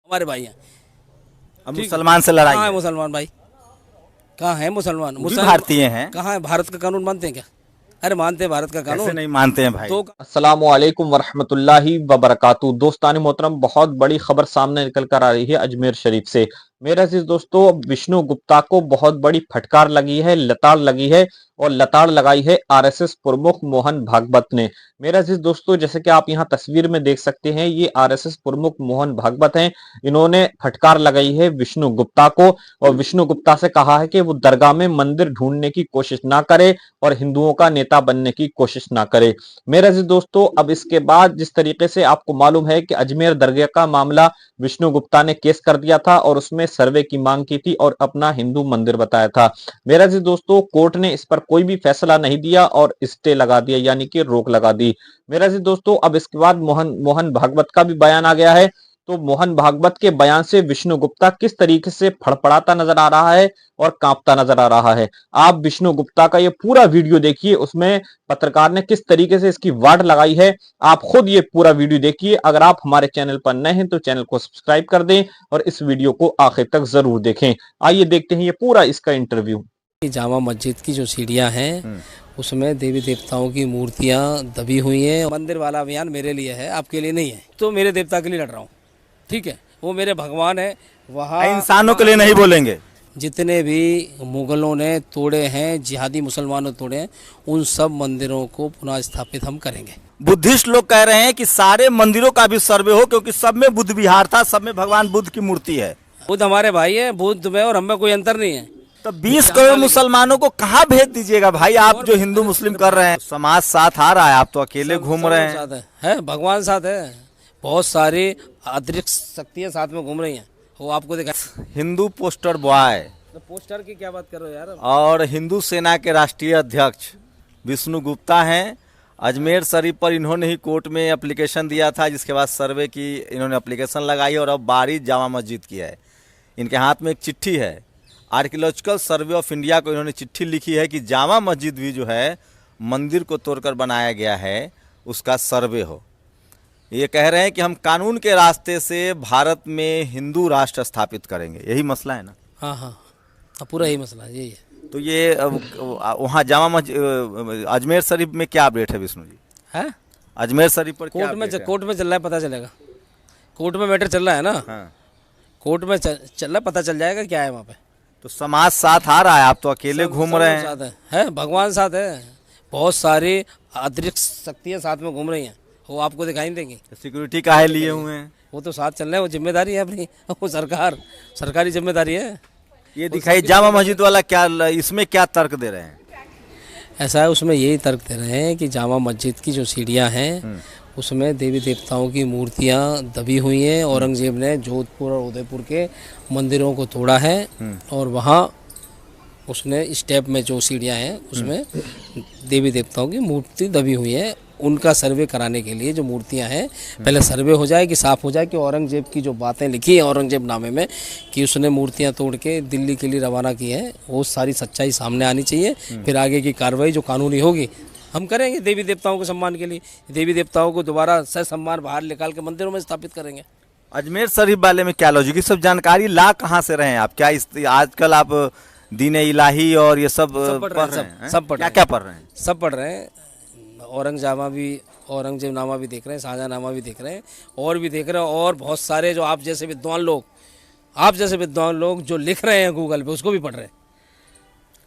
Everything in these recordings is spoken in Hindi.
हमारे भाई हैं। अब मुसलमान से लड़ाई कहाँ है है। मुसलमान भाई? कहाँ है मुसलमान? वो भी भारतीय हैं। कहाँ है? भारत का कानून मानते हैं क्या? अरे मानते हैं भारत का कैसे कानून। नहीं मानते हैं भाई। तो अस्सलामुअलैकुम वरहमतुल्लाहि वबरकातुहू। दोस्तानी मोहतरम, बहुत बड़ी खबर सामने निकल कर आ रही है अजमेर शरीफ से। मेरे अजीज दोस्तों, विष्णु गुप्ता को बहुत बड़ी फटकार लगी है, लताड़ लगी है और लताड़ लगाई है आरएसएस प्रमुख मोहन भागवत ने। मेरे अजीज दोस्तों, जैसे कि आप यहाँ तस्वीर में देख सकते हैं, ये आरएसएस प्रमुख मोहन भागवत हैं। इन्होंने फटकार लगाई है विष्णु गुप्ता को और विष्णु गुप्ता से कहा है कि वो दरगाह में मंदिर ढूंढने की कोशिश ना करे और हिंदुओं का नेता बनने की कोशिश ना करे। मेरे अजीज दोस्तों, अब इसके बाद जिस तरीके से आपको मालूम है कि अजमेर दरगाह का मामला विष्णु गुप्ता ने केस कर दिया था और उसमें सर्वे की मांग की थी और अपना हिंदू मंदिर बताया था। मेरे अजीज दोस्तों, कोर्ट ने इस पर कोई भी फैसला नहीं दिया और स्टे लगा दिया, यानी कि रोक लगा दी। मेरे अजीज दोस्तों, अब इसके बाद मोहन भागवत का भी बयान आ गया है। तो मोहन भागवत के बयान से विष्णु गुप्ता किस तरीके से फड़फड़ाता नजर आ रहा है और कांपता नजर आ रहा है। आप विष्णु गुप्ता का ये पूरा वीडियो देखिए, उसमें पत्रकार ने किस तरीके से इसकी वाट लगाई है। आप खुद ये पूरा वीडियो देखिए। अगर आप हमारे चैनल पर नए हैं तो चैनल को सब्सक्राइब कर दें और इस वीडियो को आखिर तक जरूर देखें। आइए देखते हैं ये पूरा इसका इंटरव्यू। जामा मस्जिद की जो सीढ़ियाँ हैं उसमें देवी देवताओं की मूर्तियाँ दबी हुई हैं। मंदिर वाला अभियान मेरे लिए है, आपके लिए नहीं है। तो मेरे देवता के लिए लड़ रहा हूँ, ठीक है? वो मेरे भगवान है। वहाँ इंसानों के लिए नहीं बोलेंगे। जितने भी मुगलों ने तोड़े हैं, जिहादी मुसलमानों तोड़े हैं, उन सब मंदिरों को पुनः स्थापित हम करेंगे। बुद्धिस्ट लोग कह रहे हैं कि सारे मंदिरों का भी सर्वे हो, क्योंकि सब में बुद्ध विहार था, सब में भगवान बुद्ध की मूर्ति है। बुद्ध हमारे भाई है, बुद्ध में और हमें कोई अंतर नहीं है। तो 20 करोड़ मुसलमानों को कहाँ भेज दीजिएगा भाई? आप जो हिंदू मुस्लिम कर रहे हैं, समाज साथ आ रहा है, आप तो अकेले घूम रहे हैं। साथ है भगवान साथ है, बहुत सारी अतिरिक्त शक्तियाँ साथ में घूम रही हैं, वो आपको दिखा। हिंदू पोस्टर बॉय तो पोस्टर की क्या बात कर रहे हो यार? और हिंदू सेना के राष्ट्रीय अध्यक्ष विष्णु गुप्ता हैं। अजमेर शरीफ पर इन्होंने ही कोर्ट में एप्लीकेशन दिया था, जिसके बाद सर्वे की इन्होंने एप्लीकेशन लगाई और अब बारी जामा मस्जिद की है। इनके हाथ में एक चिट्ठी है, आर्कियोलॉजिकल सर्वे ऑफ इंडिया को इन्होंने चिट्ठी लिखी है कि जामा मस्जिद भी जो है मंदिर को तोड़कर बनाया गया है, उसका सर्वे हो। ये कह रहे हैं कि हम कानून के रास्ते से भारत में हिंदू राष्ट्र स्थापित करेंगे। यही मसला है ना? हाँ हाँ, पूरा यही मसला है, यही है। तो ये वहाँ जामा मस्जिद अजमेर शरीफ में क्या अपडेट है विष्णु जी? है अजमेर शरीफ पर क्या कोर्ट में update है? कोर्ट में चल रहा है, पता चलेगा। कोर्ट में मैटर चल रहा है ना? हाँ। कोर्ट में चल रहा है, पता चल जाएगा क्या है वहाँ पे। तो समाज साथ आ रहा है, आप तो अकेले घूम रहे हैं। साथ है भगवान साथ है, बहुत सारी अतिरिक्त शक्तियाँ साथ में घूम रही हैं, वो आपको दिखाई देंगी। सिक्योरिटी काहे लिए हुए हैं? वो तो साथ चल रहे हैं, वो जिम्मेदारी है अपनी, वो सरकारी जिम्मेदारी है। ये दिखाई जामा मस्जिद वाला क्या, इसमें क्या तर्क दे रहे हैं? ऐसा है, उसमें यही तर्क दे रहे हैं कि जामा मस्जिद की जो सीढ़ियाँ हैं उसमें देवी देवताओं की मूर्तियाँ दबी हुई हैं। औरंगजेब ने जोधपुर और उदयपुर के मंदिरों को तोड़ा है और वहाँ उसने स्टेप में जो सीढ़ियाँ हैं उसमें देवी देवताओं की मूर्ति दबी हुई है। उनका सर्वे कराने के लिए जो मूर्तियां हैं, पहले सर्वे हो जाए कि साफ हो जाए कि औरंगजेब की जो बातें लिखी है औरंगजेब नामे में कि उसने मूर्तियां तोड़ के दिल्ली के लिए रवाना की है, वो सारी सच्चाई सामने आनी चाहिए। फिर आगे की कार्रवाई जो कानूनी होगी हम करेंगे। देवी देवताओं के सम्मान के लिए देवी देवताओं को दोबारा ससम्मान बाहर निकाल के मंदिरों में स्थापित करेंगे। अजमेर शरीफ वाले में क्या लॉजिक? सब जानकारी ला कहाँ से रहे हैं आप? क्या आजकल आप दीन इलाही और ये सब पढ़ रहे हैं? सब पढ़ रहे हैं। क्या पढ़ रहे हैं? सब पढ़ रहे हैं। औरंगजेब नामा भी देख रहे हैं, शाहजहां नामा भी देख रहे हैं और भी देख रहे हैं। और बहुत सारे जो आप जैसे विद्वान लोग जो लिख रहे हैं गूगल पे, उसको भी पढ़ रहे हैं।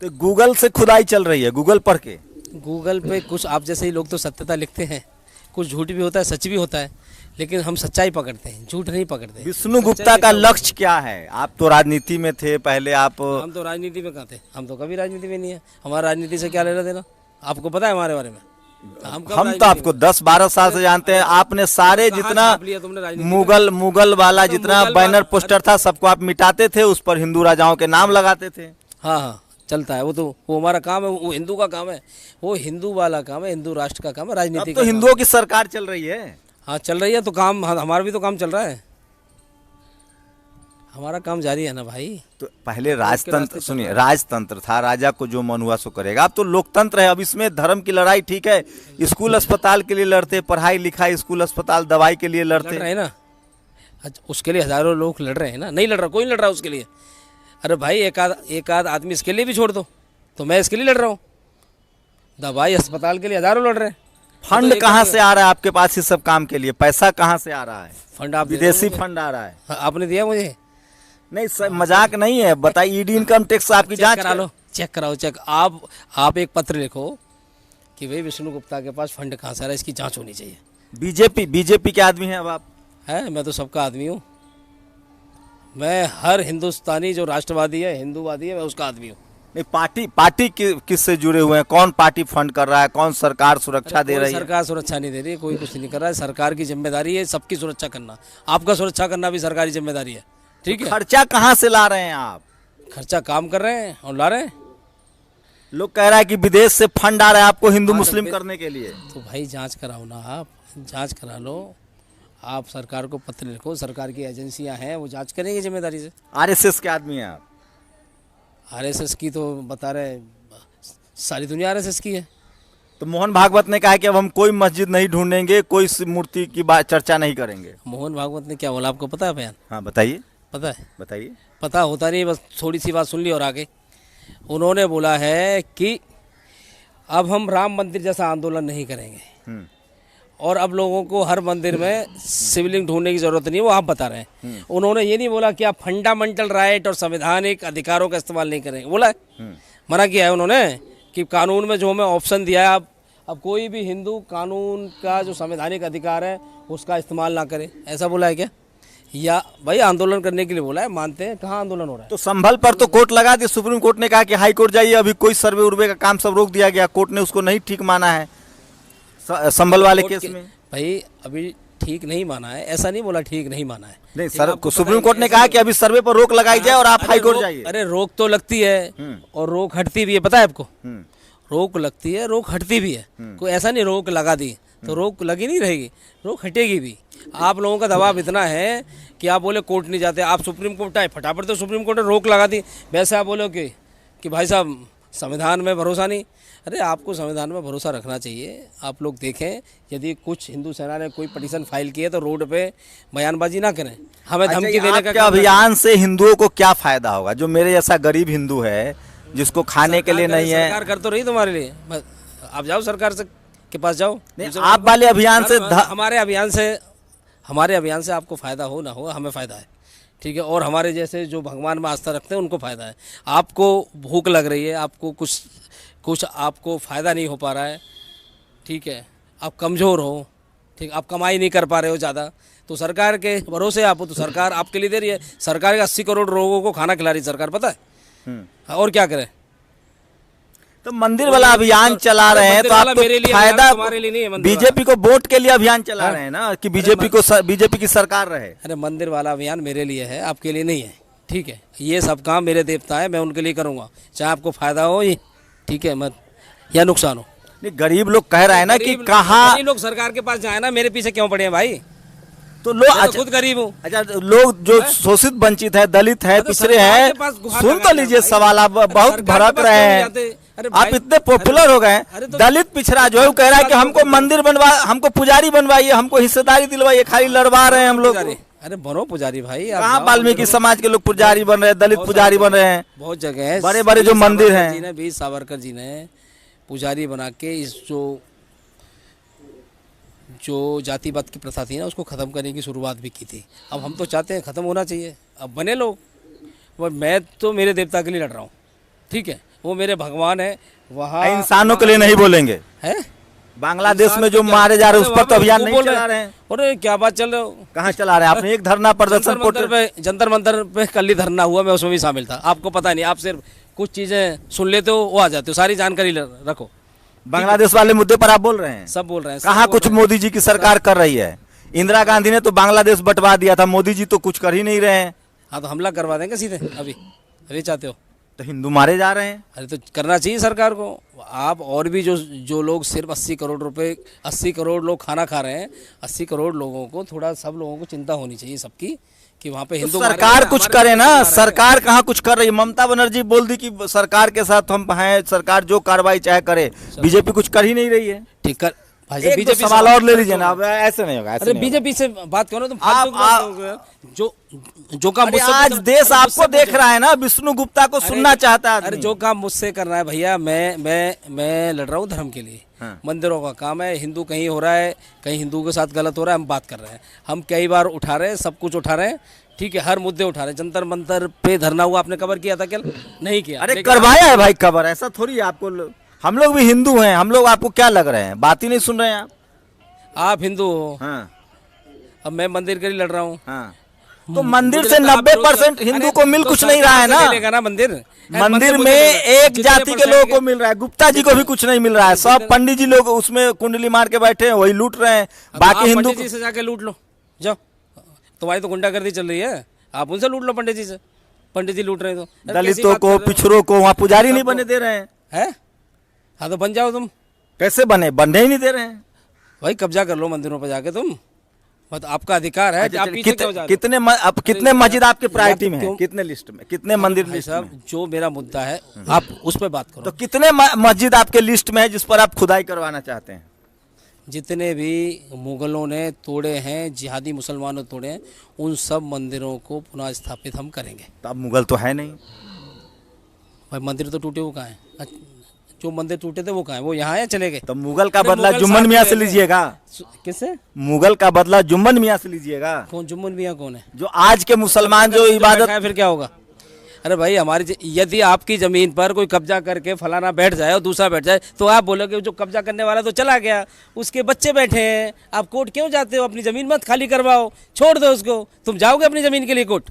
तो गूगल से खुदाई चल रही है, गूगल पढ़ के। गूगल पे कुछ आप जैसे ही लोग तो सत्यता लिखते हैं, कुछ झूठ भी होता है, सच भी होता है, लेकिन हम सच्चाई पकड़ते हैं, झूठ नहीं पकड़ते। विष्णु गुप्ता का लक्ष्य क्या है? आप तो राजनीति में थे पहले। हम तो राजनीति में कहाँ थे? हम तो कभी राजनीति में नहीं है। हमारा राजनीति से क्या लेना देना? आपको पता है हमारे बारे में? हम तो आपको 10-12 साल से जानते हैं। आपने सारे जितना मुगल वाला जितना बैनर पोस्टर था सबको आप मिटाते थे, उस पर हिंदू राजाओं के नाम लगाते थे। हाँ हाँ, चलता है वो हमारा काम है, वो हिंदू का काम है, वो हिंदू वाला काम है, हिंदू राष्ट्र का काम है। राजनीति तो हिंदुओं की सरकार चल रही है। हाँ चल रही है, तो काम हमारा भी तो काम चल रहा है, हमारा काम जारी है ना भाई। तो पहले राजतंत्र, सुनिए, राजतंत्र था, राजा को जो मन हुआ सो करेगा। अब तो लोकतंत्र है। अब इसमें धर्म की लड़ाई ठीक है, स्कूल अस्पताल के लिए लड़ते, पढ़ाई लिखाई, स्कूल अस्पताल, दवाई के लिए लड़ते है ना। अच्छा, उसके लिए हज़ारों लोग लड़ रहे हैं ना, नहीं लड़ रहा, कोई नहीं लड़ रहा उसके लिए। अरे भाई एक आध आदमी इसके लिए भी छोड़ दो, तो मैं इसके लिए लड़ रहा हूँ। दवाई अस्पताल के लिए हज़ारों लड़ रहे हैं। फंड कहाँ से आ रहा है आपके पास इस सब काम के लिए? पैसा कहाँ से आ रहा है? फंड आप विदेशी फंड आ रहा है? आपने दिया मुझे? नहीं सर, मजाक नहीं है, बताइए। ईडी इनकम टैक्स आपकी जांच करा लो, चेक कराओ, चेक। आप एक पत्र लिखो कि भाई विष्णु गुप्ता के पास फंड कहाँ से आ रहा है, इसकी जांच होनी चाहिए। बीजेपी के आदमी हैं अब आप? है, मैं तो सबका आदमी हूँ। मैं हर हिंदुस्तानी जो राष्ट्रवादी है, हिंदूवादी है, मैं उसका आदमी हूँ। नहीं, पार्टी किससे जुड़े हुए हैं? कौन पार्टी फंड कर रहा है? कौन सरकार सुरक्षा दे रही है? सरकार सुरक्षा नहीं दे रही है, कोई कुछ नहीं कर रहा है। सरकार की जिम्मेदारी है सबकी सुरक्षा करना, आपका सुरक्षा करना भी सरकारी जिम्मेदारी है। ठीक है। खर्चा कहाँ से ला रहे हैं आप? खर्चा काम कर रहे हैं और ला रहे हैं। लोग कह रहा है कि विदेश से फंड आ रहा है आपको हिंदू मुस्लिम करने के लिए। तो भाई जांच कराओ ना, आप जांच करा लो। आप सरकार को पत्र लिखो, सरकार की एजेंसियां हैं वो जांच करेंगी जिम्मेदारी से। आरएसएस के आदमी हैं आप? आरएसएस की तो बता रहे, सारी दुनिया आरएसएस की है। तो मोहन भागवत ने कहा कि अब हम कोई मस्जिद नहीं ढूंढेंगे, कोई मूर्ति की बात चर्चा नहीं करेंगे। मोहन भागवत ने क्या बोला आपको पता है बयान? हाँ बताइए। पता है? बताइए। पता होता नहीं, बस थोड़ी सी बात सुन ली और आगे। उन्होंने बोला है कि अब हम राम मंदिर जैसा आंदोलन नहीं करेंगे और अब लोगों को हर मंदिर में शिवलिंग ढूंढने की जरूरत नहीं है, वो आप बता रहे हैं। उन्होंने ये नहीं बोला कि आप फंडामेंटल राइट और संवैधानिक अधिकारों का इस्तेमाल नहीं करेंगे, बोला है। मना किया है उन्होंने कि कानून में जो हमें ऑप्शन दिया है, अब कोई भी हिंदू कानून का जो संवैधानिक अधिकार है उसका इस्तेमाल ना करे, ऐसा बोला है क्या? या भाई आंदोलन करने के लिए बोला है, मानते हैं। कहाँ आंदोलन हो रहा है? तो संभल पर तो कोर्ट लगा दिया, सुप्रीम कोर्ट ने कहा कि हाई कोर्ट जाइए, अभी कोई सर्वे उर्वे का काम सब रोक दिया गया, कोर्ट ने उसको नहीं ठीक माना है संभल वाले केस में। भाई अभी ठीक नहीं माना है, ऐसा नहीं बोला ठीक नहीं माना है। नहीं सर, सुप्रीम कोर्ट ने कहा कि अभी सर्वे पर रोक लगाई जाए और आप हाई कोर्ट जाइए। अरे रोक तो लगती है और रोक हटती भी है, पता है आपको? रोक लगती है, रोक हटती भी है। कोई ऐसा नहीं रोक लगा दी तो रोक लगी नहीं रहेगी, रोक हटेगी भी। आप लोगों का दबाव इतना है कि आप बोले कोर्ट नहीं जाते, आप सुप्रीम कोर्ट आए फटाफट तो सुप्रीम कोर्ट ने रोक लगा दी। वैसे आप बोलो कि भाई साहब संविधान में भरोसा नहीं। अरे आपको संविधान में भरोसा रखना चाहिए। आप लोग देखें, यदि कुछ हिंदू सेना ने कोई पिटीशन फाइल की है तो रोड पे बयानबाजी ना करें, हमें धमकी देने का। अभियान से हिंदुओं को क्या फायदा होगा? जो मेरे जैसा गरीब हिंदू है जिसको खाने के लिए नहीं है। सरकार कर तो रही तुम्हारे लिए, आप जाओ सरकार से के पास जाओ। आप वाले अभियान से हमारे अभियान से आपको फायदा हो ना हो, हमें फायदा है। ठीक है। और हमारे जैसे जो भगवान में आस्था रखते हैं उनको फायदा है। आपको भूख लग रही है, आपको कुछ आपको फ़ायदा नहीं हो पा रहा है, ठीक है, आप कमज़ोर हो, ठीक, आप कमाई नहीं कर पा रहे हो ज़्यादा, तो सरकार के भरोसे आप हो तो सरकार आपके लिए दे रही है। सरकार के 80 करोड़ लोगों को खाना खिला रही है सरकार, पता है? और क्या करे? तो मंदिर वाला अभियान चला रहे हैं तो आप तो फायदा तुम्हारे लिए नहीं है। बीजेपी को वोट के लिए अभियान चला रहे हैं ना कि बीजेपी की सरकार रहे। अरे मंदिर वाला अभियान मेरे लिए है, आपके लिए नहीं है। ठीक है, ये सब काम मेरे देवता है, मैं उनके लिए करूँगा, चाहे आपको फायदा हो ये, ठीक है, मत या नुकसान हो। नहीं, गरीब लोग कह रहे हैं ना कि कहाँ लोग सरकार के पास जाए ना, मेरे पीछे क्यों पड़े हैं भाई? तो लोग खुद गरीब हूँ। अच्छा, लोग जो शोषित वंचित है, दलित है, पिछड़े हैं, सुन तो लीजिए सवाल। आप बहुत भड़क रहे हैं, आप इतने पॉपुलर हो गए। दलित पिछड़ा जो है वो कह रहा है कि हमको मंदिर बनवा, हमको पुजारी बनवाइए, हमको हिस्सेदारी दिलवाइए, खाली लड़वा रहे हैं हम लोग। अरे बनो पुजारी भाई, कहाँ वाल्मीकि समाज के लोग पुजारी बन रहे हैं, दलित पुजारी बन रहे हैं, बहुत जगह है। बड़े बड़े जो मंदिर हैं, वीर सावरकर जी ने पुजारी बना के इस जो जातिवाद की प्रथा थी ना उसको ख़त्म करने की शुरुआत भी की थी। अब हम तो चाहते हैं ख़त्म होना चाहिए, अब बने लोग। मैं तो मेरे देवता के लिए लड़ रहा हूँ, ठीक है, वो मेरे भगवान है। वहाँ इंसानों के लिए नहीं बोलेंगे है। बांग्लादेश में जो मारे जा रहे हैं उस पर तो अभियान नहीं चला रहे हैं। अरे क्या बात चल रहे हो? कहाँ चला रहे हैं? आपने एक धरना प्रदर्शन जंतर मंतर पे कल ही धरना हुआ, मैं उसमें भी शामिल था। आपको पता नहीं, आप सिर्फ कुछ चीजें सुन लेते हो, वो आ जाते हो, सारी जानकारी रखो। बांग्लादेश वाले मुद्दे पर आप बोल रहे हैं? सब बोल रहे हैं। कहाँ कुछ मोदी जी की सरकार कर रही है? इंदिरा गांधी ने तो बांग्लादेश बंटवा दिया था, मोदी जी तो कुछ कर ही नहीं रहे हैं। हाँ तो हमला करवा देंगे सीधे, अभी चाहते हो तो हिंदू मारे जा रहे हैं। अरे तो करना चाहिए सरकार को। आप और भी जो लोग सिर्फ 80 करोड़ रुपए, 80 करोड़ लोग खाना खा रहे हैं, 80 करोड़ लोगों को थोड़ा, सब लोगों को चिंता होनी चाहिए सबकी कि वहाँ पे हिंदू। सरकार कुछ करे ना, सरकार कहाँ कुछ कर रही है? ममता बनर्जी बोल दी कि सरकार के साथ हम हैं, सरकार जो कार्रवाई चाहे करे, बीजेपी कुछ कर ही नहीं रही है। ठीक भाई साहब एक दो बीजेपी से सवाल बात और ले करो लीजिए तो। ना, अब ऐसे नहीं होगा, ऐसे अरे नहीं होगा। बीजेपी से बात करो तुम आप- फालतू की बात करोगे। जो काम अरे मुझसे आज पूछो- देश अरे आपको मुझसे देख पूछो। रहा है ना, विष्णु गुप्ता को सुनना चाहता है अरे आदमी। जो काम मुझसे करना है भैया, मैं लड़ रहा हूँ धर्म के लिए। हाँ। मंदिरों का काम है, हिंदू कहीं हो रहा है, कहीं हिंदू के साथ गलत हो रहा है, हम बात कर रहे हैं। हम कई बार उठा रहे हैं, सब कुछ उठा रहे हैं, ठीक है, हर मुद्दे उठा रहे हैं। जंतर मंतर पे धरना हुआ, आपने कवर किया था क्या? नहीं किया। अरे लेकिन करवाया है भाई कवर, ऐसा थोड़ी है आपको। हम लोग भी हिंदू हैं, हम लोग आपको क्या लग रहे हैं, बात ही नहीं सुन रहे हैं आप। आप हिंदू हो, हाँ अब मैं मंदिर के लिए लड़ रहा हूँ। हाँ, तो मंदिर मुझे से लगता है आप 90% अरे हिंदू को मिल तो कुछ नहीं रहा है सरकार से ना। मिलेगा ना मंदिर। मंदिर में मुझे मिलेगा। एक जितने जाति के परसेंट लोगों को मिल रहा है, गुप्ता जी को भी कुछ नहीं मिल रहा है। सब पंडित जी लोग उसमें कुंडली मार के बैठे हैं, वही लूट रहे हैं। अब बाकी आप हिंदू पंडित जी से जाके लूट लो, जाओ। तुम्हारी तो गुंडागर्दी चल रही है, आप उनसे लूट लो पंडित जी से। पंडित जी लूट रहे हैं तो अरे कैसी दलितों बात को, कर रहे हो? पिछड़ों को वहाँ पुजारी नहीं बने दे रहे हैं। हैं? हाँ तो बन जाओ तुम, कैसे बने, बनने ही नहीं दे रहे हैं। भाई कब्जा कर लो मंदिरों पर जाके तुम, बस आपका अधिकार है। अच्छा, आप चलिए, पीछे क्यों जा रहे हो? कितने मस्जिद आपके प्रायोरिटी में है, क्यों? कितने लिस्ट में, कितने मंदिर भाई लिस्ट में? साहब जो मेरा मुद्दा है आप उस पर बात तो करो। कितने मस्जिद आपके लिस्ट में है जिस पर आप खुदाई करवाना चाहते हैं? जितने भी मुगलों ने तोड़े हैं, जिहादी मुसलमानों ने तोड़े हैं, उन सब मंदिरों को पुनः स्थापित हम करेंगे। तो अब मुगल तो है नहीं। भाई मंदिर तो टूटे, वो कहाँ हैं? जो मंदिर टूटे थे वो कहाँ हैं? वो यहाँ है, चले गए। तो मुगल का अरे बदला मुगल जुम्मन साथ मियाँ में से रहते हैं। लीजिएगा। किससे? मुगल का बदला जुम्मन मियाँ से लीजिएगा। कौन जुम्मन मियाँ कौन है? जो आज के मुसलमान जो बैठा इबादत, है, फिर क्या होगा? अरे भाई यदि आपकी जमीन पर कोई कब्जा करके फलाना बैठ जाए और दूसरा बैठ जाए, तो आप बोलोगे जो कब्जा करने वाला तो चला गया, उसके बच्चे बैठे हैं, आप कोर्ट क्यों जाते हो? अपनी जमीन मत खाली करवाओ, छोड़ दो उसको। तुम जाओगे अपनी जमीन के लिए कोर्ट?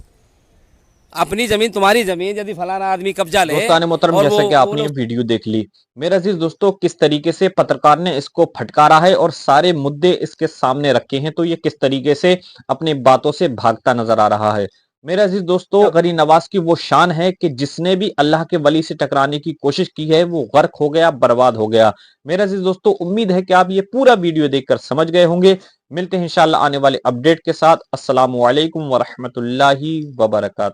अपनी जमीन तुम्हारी जमीन, यदि फलाना आदमी कब्जा ले। दोस्तान मोहतरम, और जैसा कि आपने ये वीडियो देख ली, मेरे अजीज दोस्तों, किस तरीके से पत्रकार ने इसको फटकारा है और सारे मुद्दे इसके सामने रखे हैं, तो ये किस तरीके से अपनी बातों से भागता नजर आ रहा है। मेरे अजीज दोस्तों, गरी नवाज की वो शान है कि जिसने भी अल्लाह के वली से टकराने की कोशिश की है वो गर्क हो गया, बर्बाद हो गया। मेरे अजीज दोस्तों, उम्मीद है कि आप ये पूरा वीडियो देखकर समझ गए होंगे। मिलते हैं इंशाल्लाह आने वाले अपडेट के साथ। अस्सलामु अलैकुम वरहमतुल्लाहि वबरकातुहू।